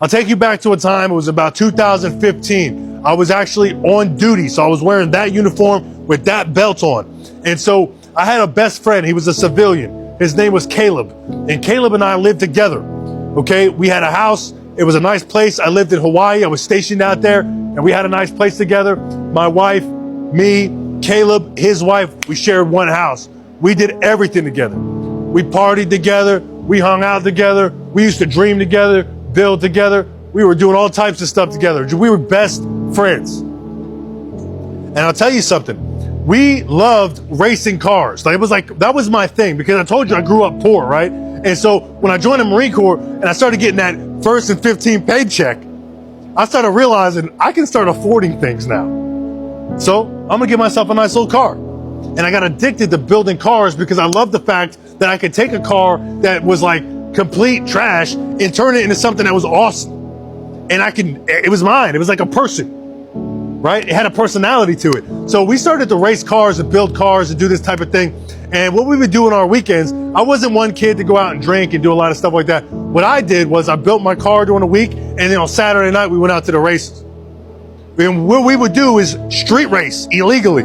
I'll take you back to a time, it was about 2015. I was actually on duty, so I was wearing that uniform with that belt on. And so I had a best friend, he was a civilian. His name was Caleb. And Caleb and I lived together, okay? We had a house, it was a nice place. I lived in Hawaii, I was stationed out there, and we had a nice place together. My wife, me, Caleb, his wife, we shared one house. We did everything together. We partied together, we hung out together, we used to dream together, build together. We were doing all types of stuff together. We were best friends. And I'll tell you something, we loved racing cars. Like, it was like, that was my thing, because I told you I grew up poor, right? And so when I joined the Marine Corps and I started getting that first and 15th paycheck, I started realizing I can start affording things now. So I'm gonna get myself a nice little car. And I got addicted to building cars because I loved the fact that I could take a car that was like complete trash and turn it into something that was awesome. And it was mine. It was like a person, right? It had a personality to it. So we started to race cars and build cars and do this type of thing. And what we would do on our weekends, I wasn't one kid to go out and drink and do a lot of stuff like that. What I did was I built my car during the week, and then on Saturday night, we went out to the races. And what we would do is street race illegally.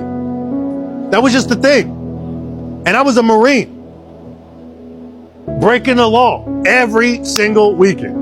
That was just the thing. And I was a Marine, breaking the law every single weekend.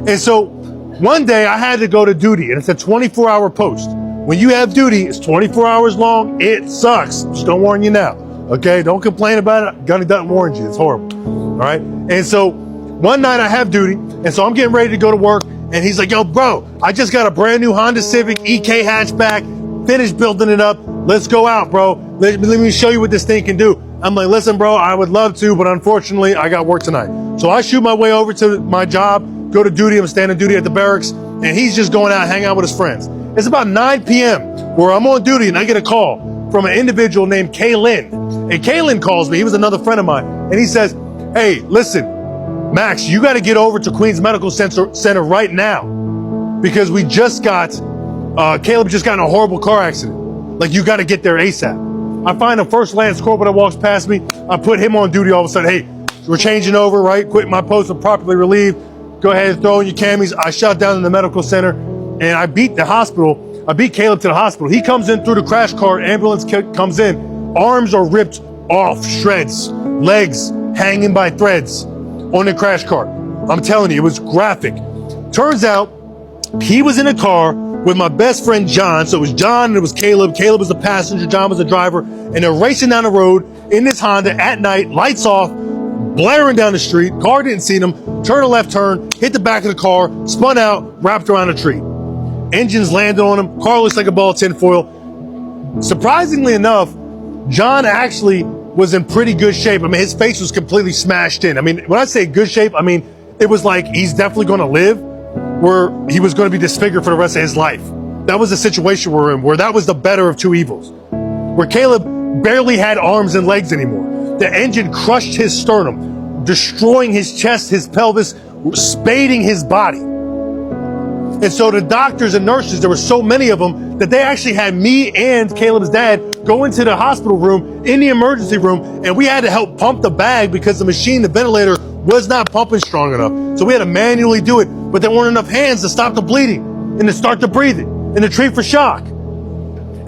And so one day I had to go to duty, and it's a 24-hour post. When you have duty, it's 24 hours long. It sucks. Just gonna warn you now, okay? Don't complain about it. Gunny doesn't warn you. It's horrible, all right? And so one night I have duty, and so I'm getting ready to go to work, and he's like, yo, bro, I just got a brand new Honda Civic EK hatchback, finished building it up. Let's go out, bro. Let me show you what this thing can do. I'm like, listen, bro, I would love to, but unfortunately, I got work tonight. So I shoot my way over to my job, go to duty. I'm standing duty at the barracks, and he's just going out, hang out with his friends. It's about 9 p.m. where I'm on duty, and I get a call from an individual named Kaylin. And Kaylin calls me. He was another friend of mine. And he says, hey, listen, Max, you got to get over to Queens Medical Center right now, because we just got, Caleb just got in a horrible car accident. Like, you got to get there ASAP. I find a First Lance Corporal that walks past me. I put him on duty all of a sudden. Hey, we're changing over, right? Quitting my post, I'm properly relieved. Go ahead and throw in your camis. I shot down in the medical center, and I beat the hospital. I beat Caleb to the hospital. He comes in through the crash cart. Ambulance comes in. Arms are ripped off, shreds. Legs hanging by threads on the crash cart. I'm telling you, it was graphic. Turns out he was in a car with my best friend John. So it was John and it was Caleb. Caleb was the passenger, John was the driver. And they're racing down the road in this Honda at night, lights off, blaring down the street. Car didn't see them. Turn a left turn, hit the back of the car, spun out, wrapped around a tree. Engines landed on him. Car looks like a ball of tinfoil. Surprisingly enough, John actually was in pretty good shape. I mean, his face was completely smashed in. I mean, when I say good shape, I mean, it was like he's definitely going to live, where he was going to be disfigured for the rest of his life. That was the situation we're in, where that was the better of two evils. Where Caleb barely had arms and legs anymore. The engine crushed his sternum, destroying his chest, his pelvis, spading his body. And so the doctors and nurses, there were so many of them that they actually had me and Caleb's dad go into the hospital room, in the emergency room, and we had to help pump the bag because the machine, the ventilator, was not pumping strong enough. So we had to manually do it, but there weren't enough hands to stop the bleeding and to start the breathing and to treat for shock.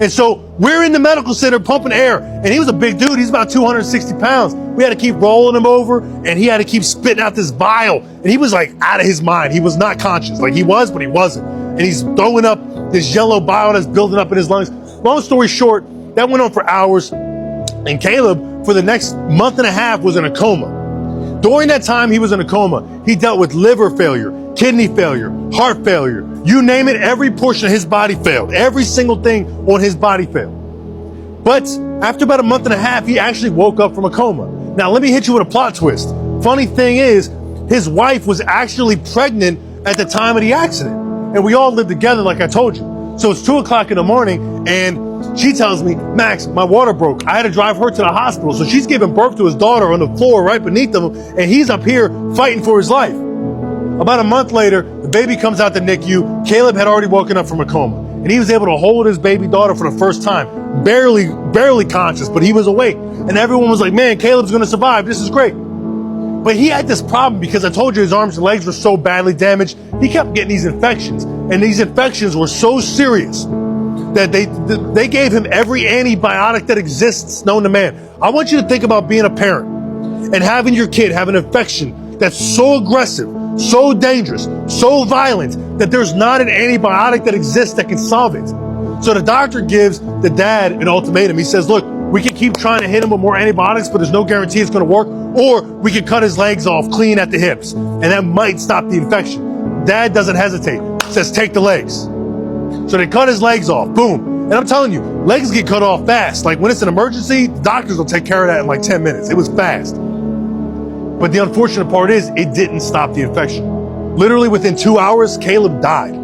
And so we're in the medical center pumping air, and he was a big dude. He's about 260 pounds. We had to keep rolling him over, and he had to keep spitting out this vial. And he was like out of his mind. He was not conscious. Like, he was, but he wasn't. And he's throwing up this yellow bile that's building up in his lungs. Long story short, that went on for hours. And Caleb, for the next month and a half, was in a coma. During that time he was in a coma, he dealt with liver failure, kidney failure, heart failure. You name it, every portion of his body failed. Every single thing on his body failed. But after about a month and a half, he actually woke up from a coma. Now, let me hit you with a plot twist. Funny thing is, his wife was actually pregnant at the time of the accident. And we all lived together, like I told you. So it's 2 o'clock in the morning, and she tells me, Max, my water broke. I had to drive her to the hospital. So she's giving birth to his daughter on the floor right beneath him, and he's up here fighting for his life. About a month later, the baby comes out the NICU. Caleb had already woken up from a coma, and he was able to hold his baby daughter for the first time. Barely conscious, but he was awake. And everyone was like, man, Caleb's gonna survive. This is great. But he had this problem because I told you his arms and legs were so badly damaged. He kept getting these infections, and these infections were so serious that they gave him every antibiotic that exists known to man. I want you to think about being a parent and having your kid have an infection that's so aggressive, so dangerous, so violent that there's not an antibiotic that exists that can solve it. So the doctor gives the dad an ultimatum. He says, look, we can keep trying to hit him with more antibiotics, but there's no guarantee it's going to work. Or we can cut his legs off clean at the hips, and that might stop the infection. Dad doesn't hesitate. Says, take the legs. So they cut his legs off. Boom. And I'm telling you, legs get cut off fast. Like when it's an emergency, doctors will take care of that in like 10 minutes. It was fast. But the unfortunate part is it didn't stop the infection. Literally within 2 hours, Caleb died.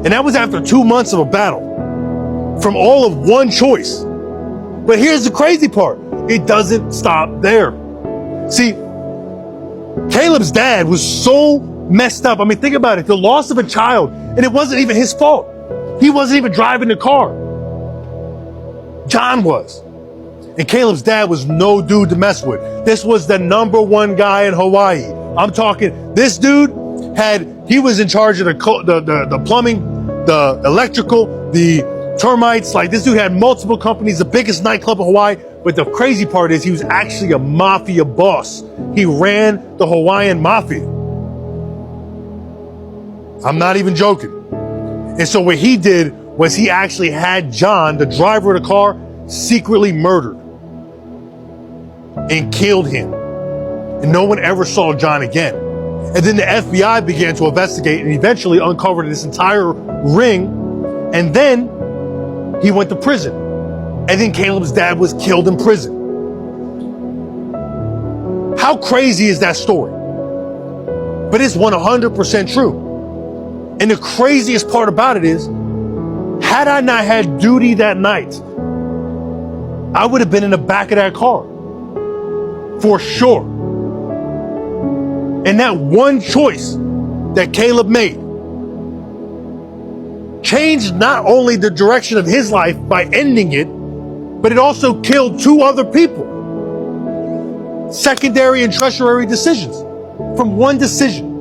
And that was after 2 months of a battle from all of one choice. But here's the crazy part. It doesn't stop there. See, Caleb's dad was so messed up. I mean, think about it. The loss of a child, and it wasn't even his fault. He wasn't even driving the car. John was. And Caleb's dad was no dude to mess with. This was the #1 guy in Hawaii. I'm talking, this dude he was in charge of the plumbing, the electrical, the termites. Like this dude had multiple companies, the biggest nightclub in Hawaii. But the crazy part is he was actually a mafia boss. He ran the Hawaiian mafia. I'm not even joking. And so what he did was he actually had John, the driver of the car, secretly murdered and killed him. And no one ever saw John again. And then the FBI began to investigate and eventually uncovered this entire ring. And then he went to prison. And then Caleb's dad was killed in prison. How crazy is that story? But it's 100% true. And the craziest part about it is, had I not had duty that night, I would have been in the back of that car. For sure. And that one choice that Caleb made changed not only the direction of his life by ending it, but it also killed 2 other people. Secondary and tertiary decisions from one decision.